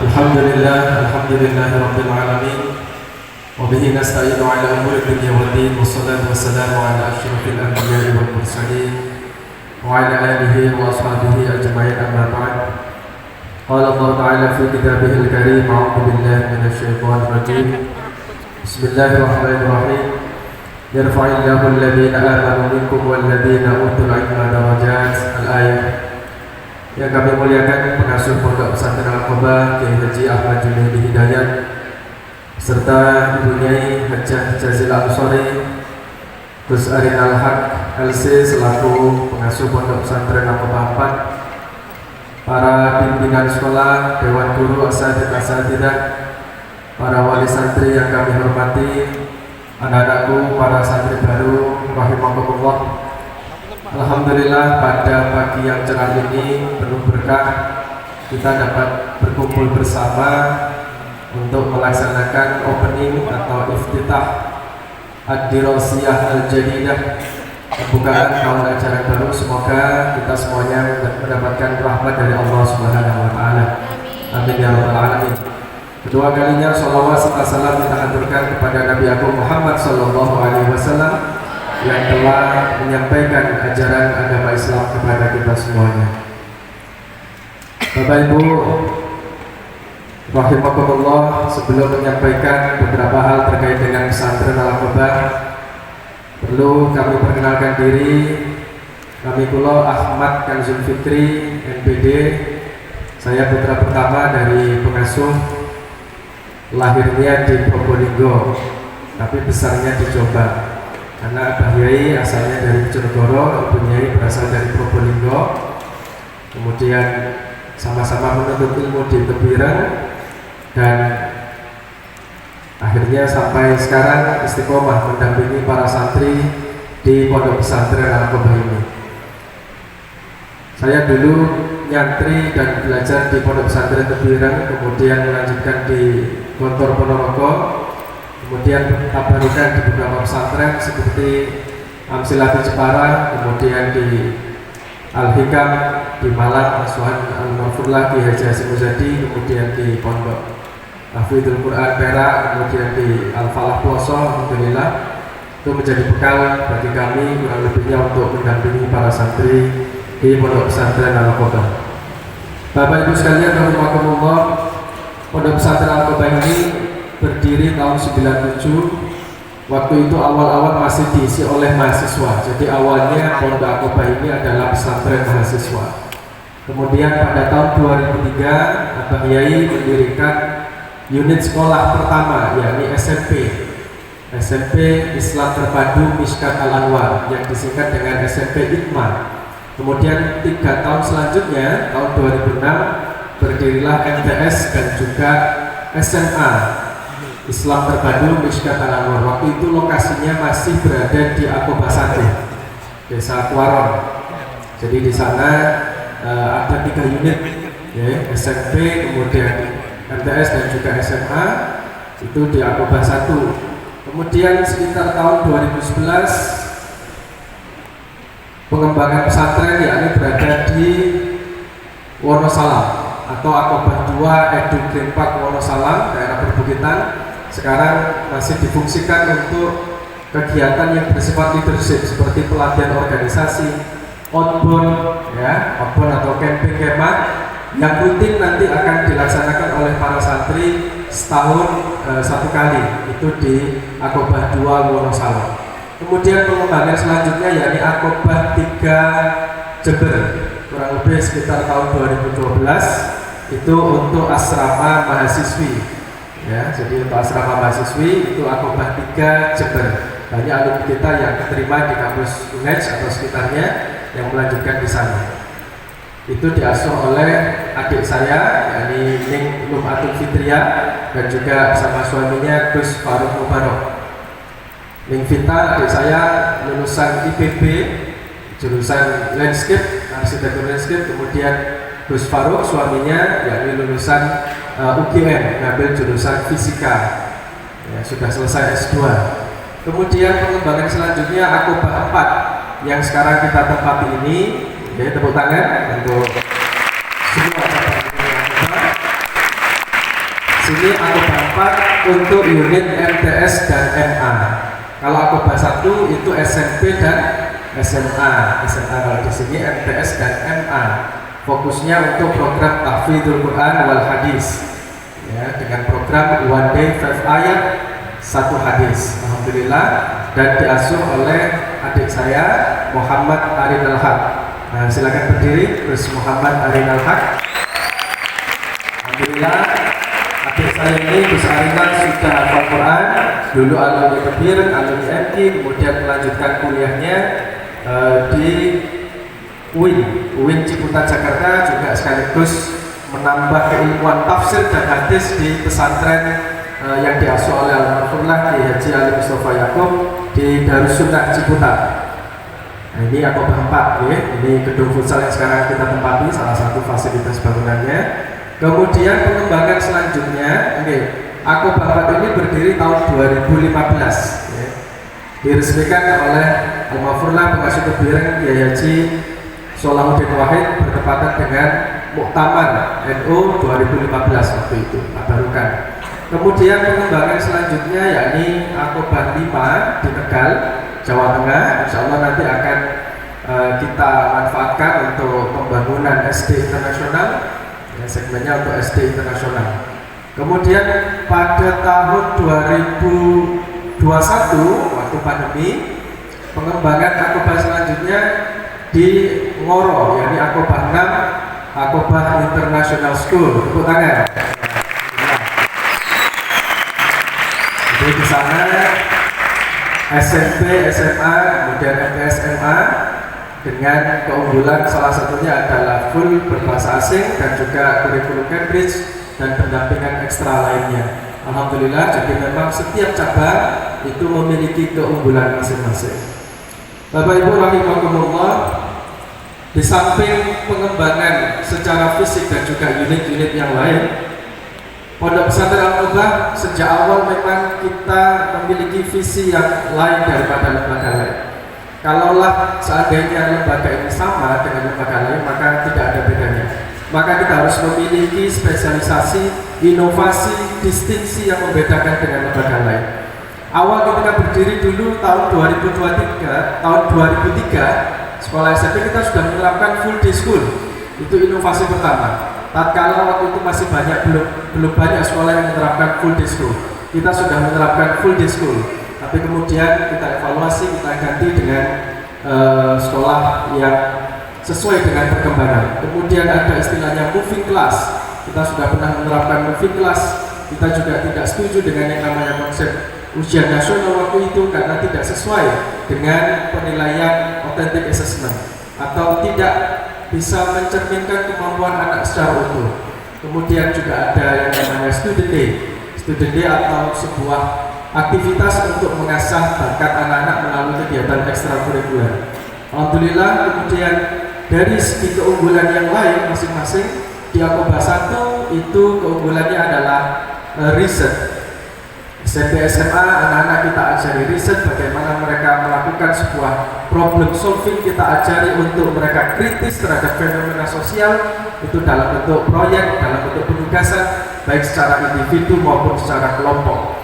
Alhamdulillah Rabbil Alamin. Wabihi nasta'inu ala umuri dunya waddin. Wassalatu wassalamu ala asyrafil anbiya'i wal mursalin wa ala alihi wa ashabihi ajma'in, amma ba'd. Qala Allah Ta'ala fi kitabihil karim, a'udzu billahi minasy syaithanir rajim. Bismillahirrahmanirrahim. Yarfa'illahu alladhina amanu minkum walladhina utul ilma darajat. Al-ayat. Yang kami muliakan pengasuh Pondok Pesantren Al-Qobah Kiai Haji Ahmad Junaidi Hidayat serta Ibu Nyai Hajah Jazila Ansori Gus Arin Al-Haq LC selaku pengasuh Pondok Pesantren Al-Qobah 4, para pimpinan sekolah, dewan guru, asatidzah, para wali santri yang kami hormati, anak-anakku, para santri baru rahimakumullah. Alhamdulillah pada pagi yang cerah ini penuh berkah kita dapat berkumpul bersama untuk melaksanakan opening atau iftitah Ad-Dirasiyah Al-Jadidah, pembukaan tahun ajaran baru. Semoga kita semuanya mendapatkan rahmat dari Allah Subhanahu wa taala. Amin ya rabbal alamin. Kedua kalinya sholawat serta salam kita haturkan kepada Nabi Agung Muhammad sallallahu alaihi wasallam yang telah menyampaikan ajaran agama Islam kepada kita semuanya. Bapak Ibu rahimakumullah, sebelum menyampaikan beberapa hal terkait dengan pesantren Al-Qobah, perlu kami perkenalkan diri. Kami kula Ahmad Kanzul Fikri MPD. Saya putra pertama dari pengasuh, lahirnya di Probolinggo tapi besarnya di Jombang. Karena Abah Yai asalnya dari Bojonegoro, Ibu Nyai berasal dari Probolinggo. Kemudian sama-sama menuntut ilmu di Tebiran dan akhirnya sampai sekarang istiqomah mendampingi para santri di Pondok Pesantren Al-Qobah ini. Saya dulu nyantri dan belajar di Pondok Pesantren Tebiran, kemudian melanjutkan di Gontor Ponorogo, kemudian tabarukan di beberapa pesantren seperti Amsilah di Jepara, kemudian di Al-Hikam di Malang, Asuhan Al-Marfurlah di Haji Hasyim Muzadi, kemudian di Pondok Hafidhul Quran Perak, kemudian di Al-Falah Ploso. Alhamdulillah itu menjadi bekal bagi kami kurang lebihnya untuk mendampingi para santri di Pondok Pesantren Al-Qobah. Bapak Ibu sekalian rahimakumullah, Pondok Pesantren Al-Qobah ini berdiri tahun 97. Waktu itu awal-awal masih diisi oleh mahasiswa. Jadi awalnya Pondok Al-Qobah ini adalah pesantren mahasiswa. Kemudian pada tahun 2003 Abah Yai mendirikan unit sekolah pertama, yakni SMP Islam Terpadu Mishkat Al-Anwar yang disingkat dengan SMP ITMA. Kemudian 3 tahun selanjutnya, tahun 2006 berdirilah MTS dan juga SMA Islam Terpadu Mishkat Al-Anwar. Waktu itu lokasinya masih berada di Al-Qobah Sate, Desa Kuaron. Jadi di sana ada 3 unit, ya, SMP, kemudian MTS dan juga SMA itu di Al-Qobah 1. Kemudian sekitar tahun 2011 pengembangan pesantren yakni berada di Wonosalam atau Al-Qobah 2 Edu Green Park Wonosalam, daerah perbukitan. Sekarang masih difungsikan untuk kegiatan yang bersifat leadership seperti pelatihan organisasi, outbound, ya, outbound atau camping kemah yang rutin nanti akan dilaksanakan oleh para santri setahun 1 kali, itu di Al-Qobah 2 Wonosalam. Kemudian pengembangan selanjutnya yakni Al-Qobah 3 Jember, kurang lebih sekitar tahun 2012, itu untuk asrama mahasiswi. Ya, jadi untuk asrama mahasiswi itu Al-Qobah 3 Jember. Banyak alumni kita yang diterima di kampus UNED atau sekitarnya yang melanjutkan di sana. Itu diasuh oleh adik saya, yakni Ning Lumatul Fitria, dan juga bersama suaminya Gus Faruk Mubarok. Ning Vita, adik saya lulusan IPB, jurusan landscape, arsitektur landscape. Kemudian Gus Faruk suaminya yakni lulusan UGM, ngambil jurusan fisika, ya, sudah selesai S2. Kemudian pengembangan selanjutnya Al-Qobah 4 yang sekarang kita tempati ini. Oke, tepuk tangan untuk semua cabang Al-Qobah. sini Akobah 4 untuk unit MTS dan MA. Kalau Akobah 1 itu SMP dan SMA. Kalau di sini MTS dan MA. Fokusnya untuk program Tahfidzul Quran wal Hadis. Ya, dengan program One Day 5 ayat 1 hadis. Alhamdulillah, dan diasuh oleh adik saya Muhammad Arinal Haq. Nah, silakan berdiri, terus Muhammad Arinal Haq. Alhamdulillah, adik saya ini Gus Arinal sudah hafal Quran, dulu alumni Tebir, alumni MK, kemudian melanjutkan kuliahnya di UIN Ciputat Jakarta, juga sekaligus menambah keilmuan tafsir dan hadis di pesantren yang diasuh oleh Almarhumlah Kiai Haji Ali Mustafa Yaakob di Darussunnah Ciputat. Nah, ini Akobah 4 ya. Ini gedung futsal yang sekarang kita tempati, salah satu fasilitas bangunannya. Kemudian pengembangan selanjutnya, Akobah 4 ini berdiri tahun 2015 ya. Diresmikan oleh Almarhumlah Pengasuh Tebireng Kiai Haji Solahuddin Wahid bertepatan dengan Muktamar NU 2015 waktu itu, tabarukan. Kemudian pengembangan selanjutnya yakni Akobah 5 di Tegal, Jawa Tengah. Insya Allah nanti akan kita manfaatkan untuk pembangunan SD internasional, ya, segmennya untuk SD internasional. Kemudian pada tahun 2021 waktu pandemi, pengembangan Akobah selanjutnya di Ngoro, yakni Akobah 6, Akobah International School. Tepuk tangan. Jadi di sana SMP, SMA, kemudian MTS, MA dengan keunggulan salah satunya adalah full berbahasa asing dan juga kurikulum Cambridge dan pendampingan ekstra lainnya. Alhamdulillah, jadi memang setiap cabang itu memiliki keunggulan masing-masing. Bapak Ibu rahimakumullah, di samping pengembangan secara fisik dan juga unit-unit yang lain, Pondok Pesantren Al-Akobah sejak awal memang kita memiliki visi yang lain daripada lembaga lain. Kalaulah seandainya lembaga ini sama dengan lembaga lain, maka tidak ada bedanya. Maka kita harus memiliki spesialisasi, inovasi, distingsi yang membedakan dengan lembaga lain. Awal ketika berdiri dulu tahun 2023, tahun 2003, sekolah SMP kita sudah menerapkan full day school. Itu inovasi pertama. Tatkala waktu itu masih belum banyak sekolah yang menerapkan full day school. Kita sudah menerapkan full day school. Tapi kemudian kita evaluasi, kita ganti dengan sekolah yang sesuai dengan perkembangan. Kemudian ada istilahnya moving class. Kita sudah pernah menerapkan moving class. Kita juga tidak setuju dengan yang namanya konsep ujian nasional waktu itu karena tidak sesuai dengan penilaian authentic assessment atau tidak bisa mencerminkan kemampuan anak secara utuh. Kemudian juga ada yang namanya student day atau sebuah aktivitas untuk mengasah bakat anak-anak melalui kegiatan ekstrakurikuler. Alhamdulillah, kemudian dari segi keunggulan yang lain masing-masing, di Akobah 1 itu keunggulannya adalah riset. SMP SMA anak-anak kita ajari riset, bagaimana mereka melakukan sebuah problem solving, kita ajari untuk mereka kritis terhadap fenomena sosial itu dalam bentuk proyek, dalam bentuk penugasan baik secara individu maupun secara kelompok.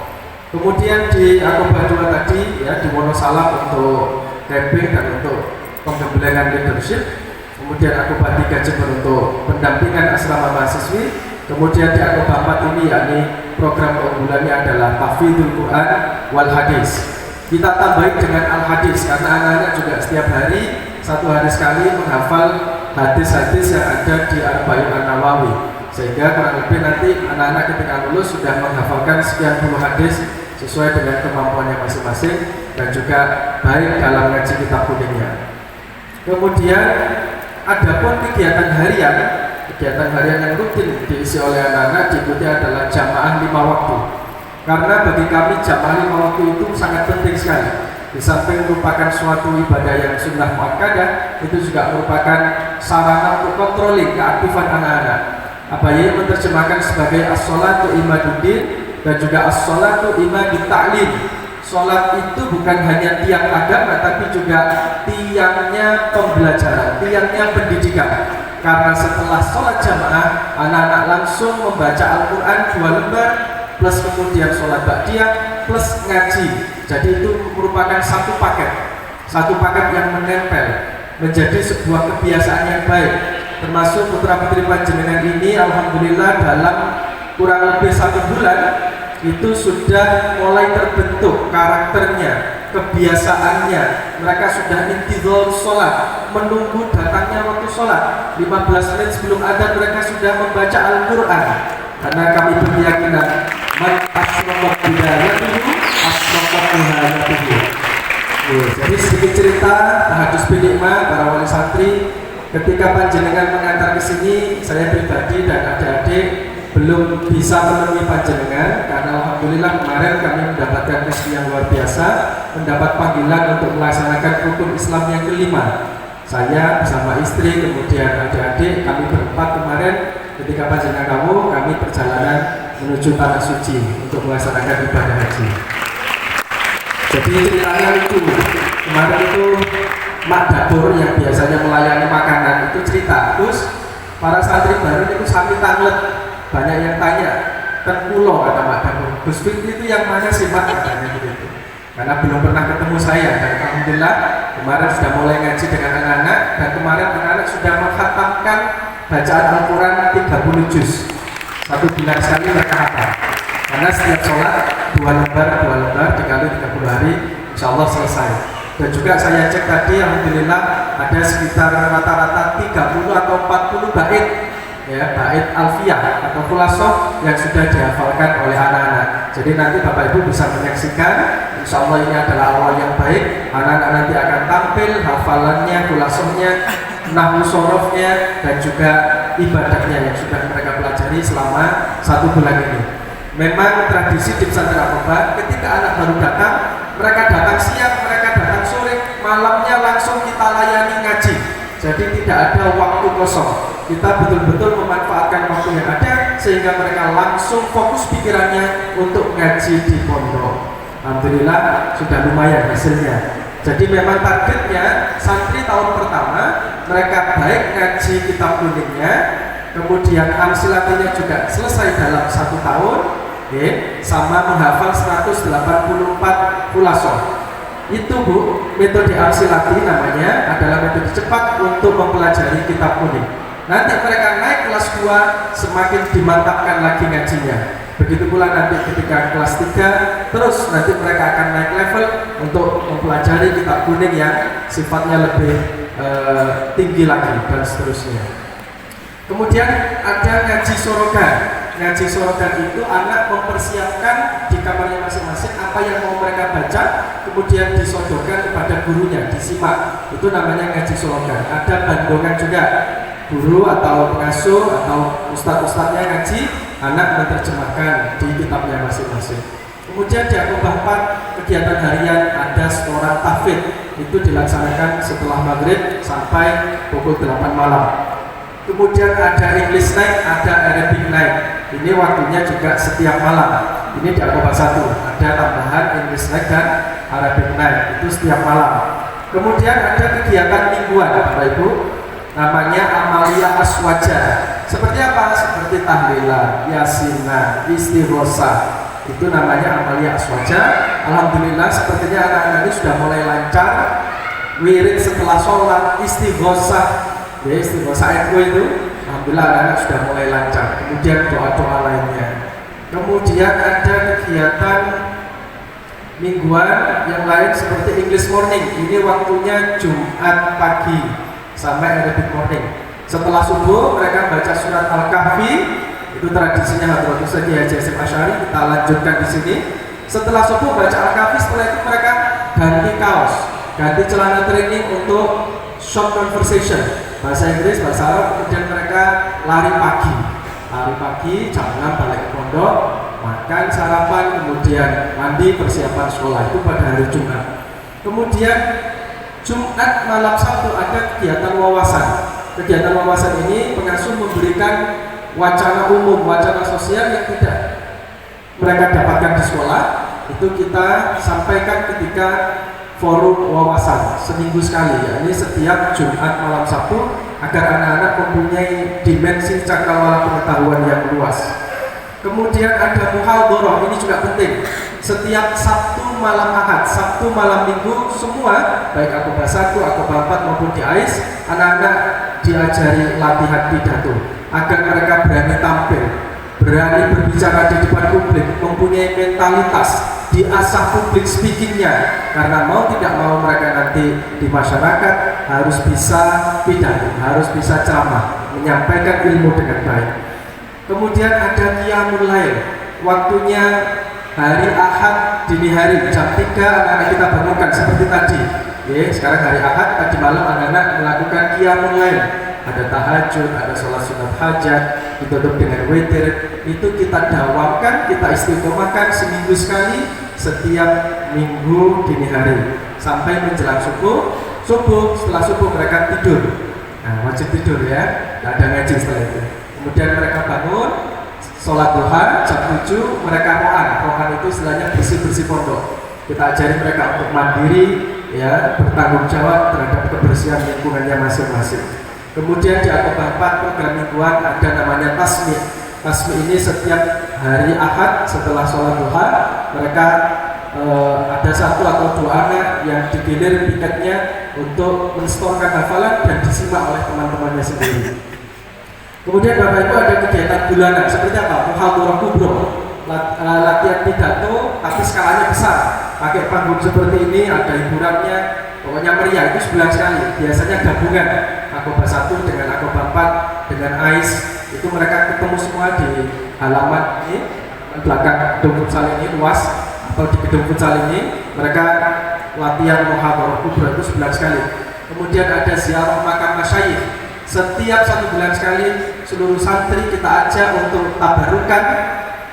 Kemudian di Akobah 2 tadi ya, di Wonosalam untuk camping dan untuk penggembelengan leadership. Kemudian Akobah 3 Jember untuk pendampingan asrama mahasiswi. Kemudian di Akobah 4 ini yakni program keunggulannya adalah Tahfidzul Quran wal Hadis. Kita tambahin dengan Al Hadis karena anak-anak juga setiap hari, satu hari sekali menghafal hadis-hadis yang ada di Arba'in An-Nawawi, sehingga kurang lebih nanti anak-anak ketika lulus sudah menghafalkan sekian puluh hadis sesuai dengan kemampuannya masing-masing dan juga baik dalam ngaji kitab kuningnya. Kemudian ada pun kegiatan harian yang rutin diisi oleh anak-anak diikuti adalah jamaah 5 waktu. Karena bagi kami jamaah 5 waktu itu sangat penting sekali. Di samping merupakan suatu ibadah yang sunnah muakkadah, itu juga merupakan sarana untuk controlling keaktifan anak-anak. Abaye menerjemahkan sebagai as-sholatu imaduddin dan juga as-sholatu imadut ta'lim. Sholat itu bukan hanya tiang agama, tapi juga tiangnya pembelajaran, tiangnya pendidikan. karena setelah sholat jamaah anak-anak langsung membaca Al-Quran 2 lembar plus kemudian sholat ba'diyah plus ngaji. Jadi itu merupakan satu paket yang menempel menjadi sebuah kebiasaan yang baik. Termasuk putra putri panjenengan ini alhamdulillah dalam kurang lebih 1 bulan itu sudah mulai terbentuk karakternya, kebiasaannya. Mereka sudah intizar sholat, menunggu datangnya waktu sholat. 15 menit sebelum adzan mereka sudah membaca Al-Quran. Karena kami berkeyakinan man asroqat bidayatuhu asroqat nihayatuhu. Jadi sedikit cerita tahadus binikmah para wali santri. Ketika panjenengan mengantar ke sini, saya pribadi dan adik-adik belum bisa menemui panjenengan karena alhamdulillah kemarin kami mendapatkan rezeki yang luar biasa, mendapat panggilan untuk melaksanakan rukun Islam yang kelima. Saya bersama istri kemudian adik-adik kami berempat kemarin ketika panjenengan kami perjalanan menuju tanah suci untuk melaksanakan ibadah haji. Jadi ceritanya lucu. Kemarin itu mak dapur yang biasanya melayani makanan itu cerita, terus para santri baru itu sami tanglet, banyak yang tanya kan pulau kata mak dapur, Gus Fikri itu yang mana sih mak, katanya begitu. Karena belum pernah ketemu saya dan alhamdulillah kemarin sudah mulai ngaji dengan anak-anak dan kemarin anak-anak sudah mengkhatamkan bacaan Al-Quran 30 juz. 1 bulan sekali mereka hafal. Karena setiap sholat 2 lembar dikali 30 hari insya Allah selesai. Dan juga saya cek tadi alhamdulillah ada sekitar rata-rata 30 atau 40 bait ya, bait alfiyah atau khulasoh yang sudah dihafalkan oleh anak-anak. Jadi nanti Bapak Ibu bisa menyaksikan, insya Allah ini adalah awal yang baik. Anak-anak nanti akan tampil hafalannya, khulasohnya, nahwu sorofnya dan juga ibadahnya yang sudah mereka pelajari selama 1 bulan ini. Memang tradisi di pesantren Al-Qoba ketika anak baru datang, mereka datang siang, mereka datang sore, malamnya langsung kita layani ngaji. Jadi tidak ada waktu kosong. Kita betul-betul memanfaatkan waktu yang ada sehingga mereka langsung fokus pikirannya untuk ngaji di pondok. Alhamdulillah sudah lumayan hasilnya. Jadi memang targetnya santri tahun pertama mereka baik ngaji kitab kuningnya, kemudian amsilatinya juga selesai dalam 1 tahun. Sama menghafal 184 khulasoh. Itu Bu, metode amsilati namanya adalah metode cepat untuk mempelajari kitab kuning. Nanti mereka naik kelas 2 semakin dimantapkan lagi ngajinya. Begitu pula nanti ketika kelas 3 terus nanti mereka akan naik level untuk mempelajari kitab kuning yang sifatnya lebih tinggi lagi dan seterusnya. Kemudian ada ngaji sorogan. Ngaji sorogan itu anak mempersiapkan di kamarnya masing-masing apa yang mau mereka baca, kemudian disodorkan kepada gurunya, disimak. Itu namanya ngaji sorogan. Ada bandongan juga, guru atau pengasuh atau ustadz-ustadznya ngaji, anak menerjemahkan di kitabnya masing-masing. Kemudian di Al-Qoba 4 kegiatan harian ada setoran tahfidz, itu dilaksanakan setelah maghrib sampai pukul 8 malam. Kemudian ada English night, ada Arabic night. Ini waktunya juga setiap malam. Ini di Al-Qoba 1 ada tambahan English night dan Arabic night, itu setiap malam. Kemudian ada kegiatan mingguan Bapak Ibu, namanya Amalia Aswaja. Seperti apa? Seperti tahlilan, yasinan, istighosa. Itu namanya Amalia Aswaja. Alhamdulillah sepertinya anak-anak ini sudah mulai lancar. Wirid setelah sholat, istighosa, ya istighosa itu alhamdulillah anak-anak sudah mulai lancar. Kemudian doa-doa lainnya. Kemudian ada kegiatan mingguan yang lain seperti English morning. Ini waktunya Jumat pagi sampai Arabic morning. Setelah subuh mereka baca surat Al-Kahfi. Itu tradisinya Hadratus Ustaz Kiai Haji Hasyim Asy'ari. Kita lanjutkan di sini. Setelah subuh baca Al-Kahfi, setelah itu mereka ganti kaos, ganti celana training untuk short conversation, bahasa Inggris, bahasa Arab. Kemudian mereka lari pagi jam 6 balik ke pondok, makan, sarapan, kemudian mandi, persiapan sekolah. Itu pada hari Jumat. Kemudian Jumat malam Sabtu ada kegiatan wawasan. Kegiatan wawasan ini pengasuh memberikan wacana umum, wacana sosial yang tidak mereka dapatkan di sekolah. Itu kita sampaikan ketika forum wawasan seminggu sekali, ya. Ini setiap Jumat malam Sabtu agar anak-anak mempunyai dimensi cakrawala pengetahuan yang luas. Kemudian ada muhadharah, ini juga penting. Setiap Sabtu malam Ahad, Sabtu malam Minggu, semua baik Aqobah 1, Aqobah 4 maupun di AIS, anak-anak diajari latihan pidato agar mereka berani tampil, berani berbicara di depan publik, mempunyai mentalitas, diasah public speakingnya, karena mau tidak mau mereka nanti di masyarakat harus bisa pidato, harus bisa ceramah, menyampaikan ilmu dengan baik. Kemudian ada qiyamul lail, waktunya hari Ahad dini hari jam 3 anak-anak kita bangunkan seperti tadi. Sekarang hari Ahad, tadi malam anak-anak melakukan qiyamul lail, ada tahajud, ada sholat sunat hajat, ditutup dengan witir. Itu kita dawamkan, kita istiqomahkan seminggu sekali, setiap minggu dini hari sampai menjelang subuh. Setelah subuh mereka tidur. Nah, wajib tidur ya, tidak ada ngaji setelah itu. Kemudian mereka bangun, sholat duha jam 7, mereka rohan itu istilahnya bersih-bersih pondok. Kita ajari mereka untuk mandiri, ya, bertanggung jawab terhadap kebersihan lingkungannya masing-masing. Kemudian di Aqobah 4 program mingguan ada namanya tasmi. Tasmi ini setiap hari Ahad setelah sholat duha mereka ada satu atau dua anak yang digilir piketnya untuk menstorkan hafalan dan disimak oleh teman-temannya sendiri. Kemudian Bapak Ibu ada kegiatan bulanan seperti apa? Muhadharah kubro, latihan pidato tapi skalanya besar, pakai panggung seperti ini, ada hiburannya, pokoknya meriah. Itu sebulan sekali, biasanya gabungan Aqobah 1 dengan Aqobah 4 dengan AIS. Itu mereka ketemu semua di halaman ini, belakang gedung futsal ini luas, atau di gedung futsal ini mereka latihan muhadharah kubro itu sebulan sekali. Kemudian ada ziarah makam masyayikh. Setiap 1 bulan sekali seluruh santri kita ajak untuk tabarukan,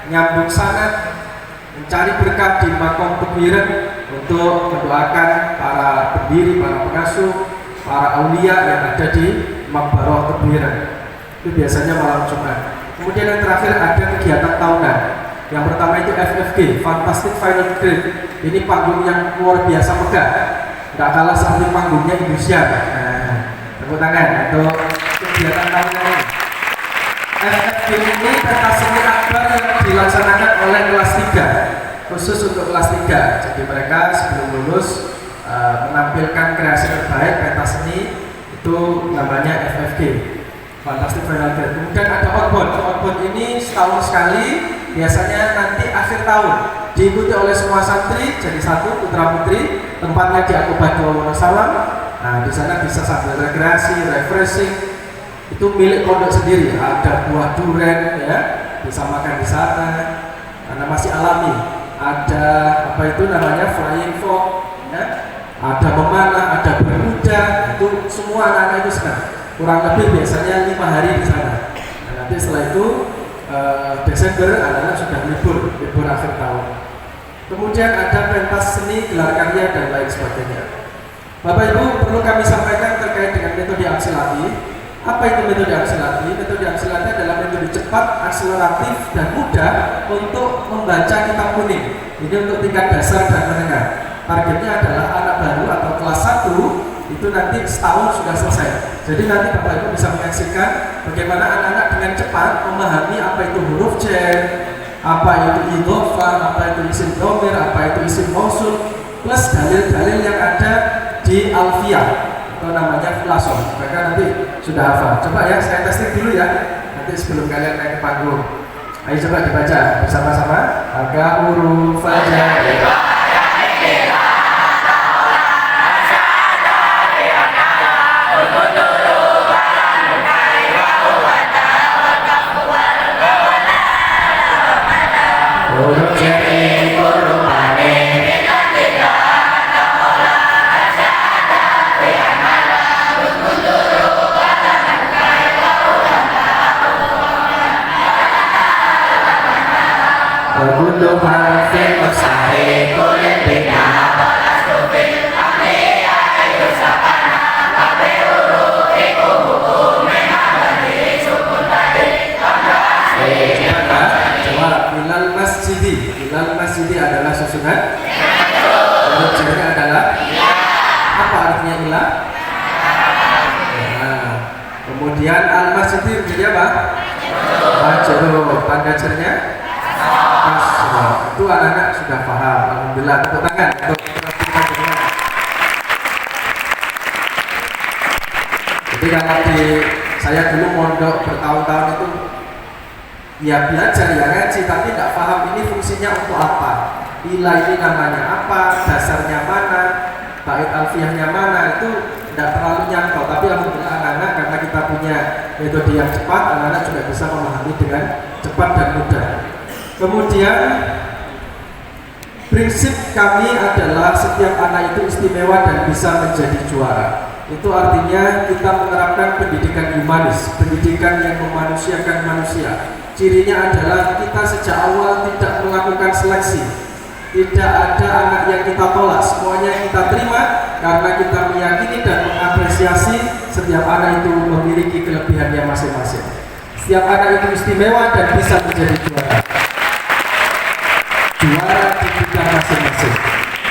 nyambung sanad, mencari berkah di makom tebiran untuk mendoakan para pendiri, para pengasuh, para aulia yang ada di Makbarah Tebiran. Itu biasanya malam Jumat. Kemudian yang terakhir ada kegiatan tahunan. Yang pertama itu FFG, Fantastic Final Grade. Ini panggung yang luar biasa megah, nggak kalah seperti panggungnya Indonesia. Tepuk tangan untuk kegiatan tahunan ini. FFG ini pentas seni akbar yang dilaksanakan oleh kelas 3, khusus untuk kelas 3. Jadi mereka sebelum lulus menampilkan kreasi terbaik pentas seni, itu namanya FFG, Fantastic Final Grade. Kemudian ada outbound. Outbound ini setahun sekali, biasanya nanti akhir tahun, diikuti oleh semua santri jadi satu putra putri. Tempatnya di Aqobah 2 Wonosalam. Nah, di sana bisa sambil rekreasi, refreshing. Itu milik pondok sendiri. Ada buah durian, ya, bisa makan di sana. Karena masih alami. Ada apa itu namanya flying fox, ya. Ada memanah, ada berkuda. Itu semua anak-anak itu sekarang. Kurang lebih biasanya 5 hari di sana. Nah, nanti setelah itu Desember anak-anak sudah libur akhir tahun. Kemudian ada pentas seni, gelar karya dan lain sebagainya. Bapak Ibu, perlu kami sampaikan terkait dengan metode akselerasi. Apa itu metode akselerasi? Metode akselerasi adalah metode cepat, akseleratif, dan mudah untuk membaca kitab kuning. Ini untuk tingkat dasar dan menengah. Targetnya adalah anak baru atau kelas 1 itu nanti setahun sudah selesai. Jadi nanti Bapak Ibu bisa menyaksikan bagaimana anak-anak dengan cepat memahami apa itu huruf jar, apa itu idhofah, apa itu isim dhamir, apa itu isim mausul, plus dalil-dalil yang ada di Alfiyah atau namanya Khulasoh. Mereka nanti sudah hafal. Coba ya, saya testing dulu ya. Nanti sebelum kalian naik ke panggung. Ayo coba dibaca bersama-sama. Aga huruf fajar. Ilal masjidi adalah susunan. Huruf adalah apa artinya ilah? Nah, Kemudian al-masjidir jadi apa? Majrur. Tanda jarnya kasroh. Itu anak-anak sudah paham. Alhamdulillah, tepuk tangan untuk jadi kalau saya dulu mondok bertahun-tahun itu ya belajar ya ngaji, tapi tidak paham ini fungsinya untuk apa, ila ini namanya apa, dasarnya mana, bait alfiyahnya mana, itu tidak terlalu nyangkau. Tapi alhamdulillah anak-anak karena kita punya metode yang cepat, anak-anak juga bisa memahami dengan cepat dan mudah. Kemudian prinsip kami adalah setiap anak itu istimewa dan bisa menjadi juara. Itu artinya kita menerapkan pendidikan humanis, pendidikan yang memanusiakan manusia. Cirinya adalah kita sejak awal tidak melakukan seleksi. Tidak ada anak yang kita tolak, semuanya kita terima karena kita meyakini dan mengapresiasi setiap anak itu memiliki kelebihannya masing-masing. Setiap anak itu istimewa dan bisa menjadi juara. Juara di bidang masing-masing.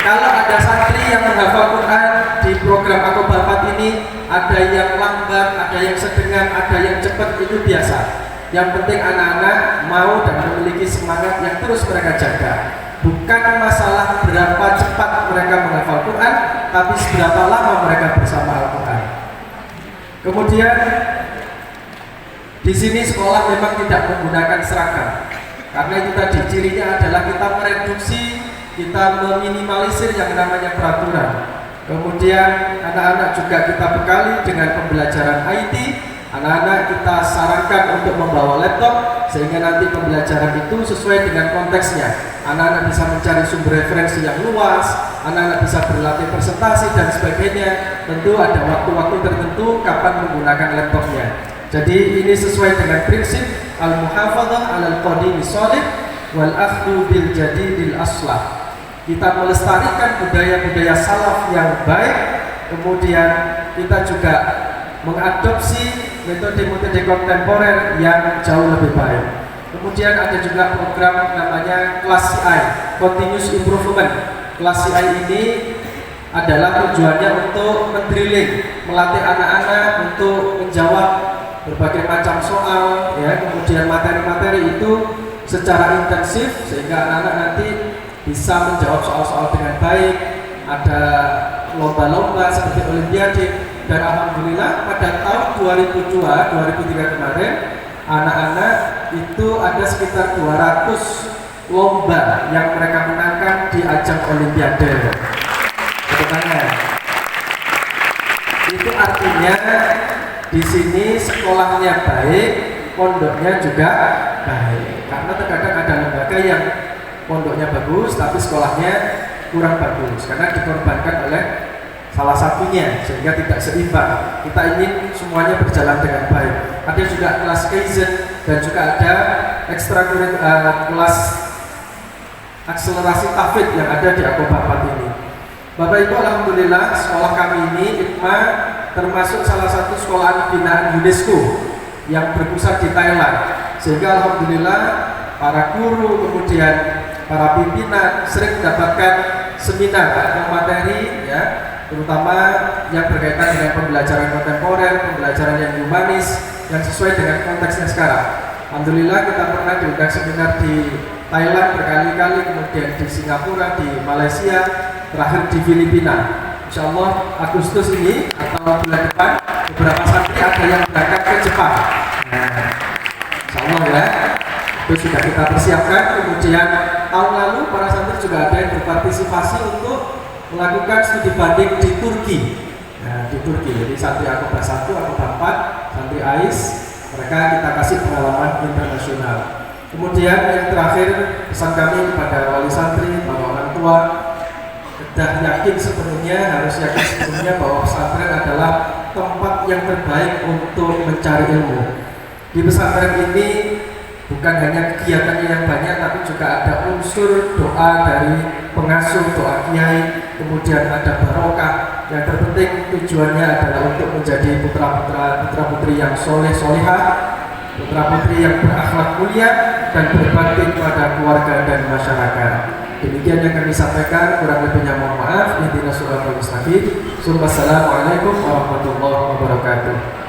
Kalau ada santri yang menghafal Quran di program Aku Bapak ini, ada yang lambat, ada yang sedengan, ada yang cepat, itu biasa. Yang penting anak-anak mau dan memiliki semangat yang terus mereka jaga. Bukan masalah berapa cepat mereka menghafal Quran, tapi seberapa lama mereka bersama Al-Quran. Kemudian di sini sekolah memang tidak menggunakan seragam. Karena itu tadi cirinya adalah kita mereduksi, kita meminimalisir yang namanya peraturan. Kemudian anak-anak juga kita bekali dengan pembelajaran IT. Anak-anak kita sarankan untuk membawa laptop sehingga nanti pembelajaran itu sesuai dengan konteksnya. Anak-anak bisa mencari sumber referensi yang luas, anak-anak bisa berlatih presentasi dan sebagainya. Tentu ada waktu-waktu tertentu kapan menggunakan laptopnya. Jadi ini sesuai dengan prinsip al-muhafadzah 'alal qadimi shalih wal akhdhu bil jadidil aslah. Kita melestarikan budaya-budaya salaf yang baik, kemudian kita juga mengadopsi metode-metode kontemporer yang jauh lebih baik. Kemudian ada juga program namanya Kelas CI, Continuous Improvement. Kelas CI ini adalah tujuannya untuk mendrilling, melatih anak-anak untuk menjawab berbagai macam soal, ya, kemudian materi-materi itu secara intensif sehingga anak-anak nanti bisa menjawab soal-soal dengan baik. Ada lomba-lomba seperti Olimpiade. Dan alhamdulillah pada tahun 2003 kemarin anak-anak itu ada sekitar 200 lomba yang mereka menangkan di ajang Olimpiade. Sebenarnya itu artinya di sini sekolahnya baik, pondoknya juga baik. Karena terkadang ada lembaga yang pondoknya bagus tapi sekolahnya kurang bagus karena dikorbankan oleh salah satunya sehingga tidak seimbang. Kita ingin semuanya berjalan dengan baik. Ada juga kelas Kaizen dan juga ada kelas akselerasi tahfidz yang ada di Aku Bapak ini. Bapak Ibu, alhamdulillah sekolah kami ini IPMA termasuk salah satu sekolah binaan UNESCO yang berpusat di Thailand. Sehingga alhamdulillah para guru kemudian para pimpinan sering mendapatkan seminar atau materi, ya, terutama yang berkaitan dengan pembelajaran kontemporer, pembelajaran yang humanis, yang sesuai dengan konteksnya sekarang. Alhamdulillah kita pernah diundang seminar di Thailand berkali-kali, kemudian di Singapura, di Malaysia, terakhir di Filipina. Insya Allah Agustus ini atau bulan depan beberapa santri ada yang berangkat ke Jepang. Nah, Insya Allah ya, itu sudah kita persiapkan. Kemudian tahun lalu para santri juga ada yang berpartisipasi untuk melakukan studi banding di Turki. Nah, di Turki, jadi santri Aku Bapak 1, Aku Bapak 4, santri AIS, mereka kita kasih pengalaman internasional. Kemudian yang terakhir pesan kami kepada wali santri, para orang tua, sudah yakin sepenuhnya, harus yakin sepenuhnya bahwa pesantren adalah tempat yang terbaik untuk mencari ilmu. Di pesantren ini bukan hanya kegiatannya yang banyak, tapi juga ada unsur doa dari pengasuh, doa kiai, kemudian ada barokah. Yang terpenting tujuannya adalah untuk menjadi putra-putri yang soleh solihah, putra-putri yang berakhlak mulia dan berbakti kepada keluarga dan masyarakat. Demikian yang kami sampaikan, kurang lebihnya mohon maaf. Ihdinas siratal mustaqim. Assalamualaikum warahmatullahi wabarakatuh.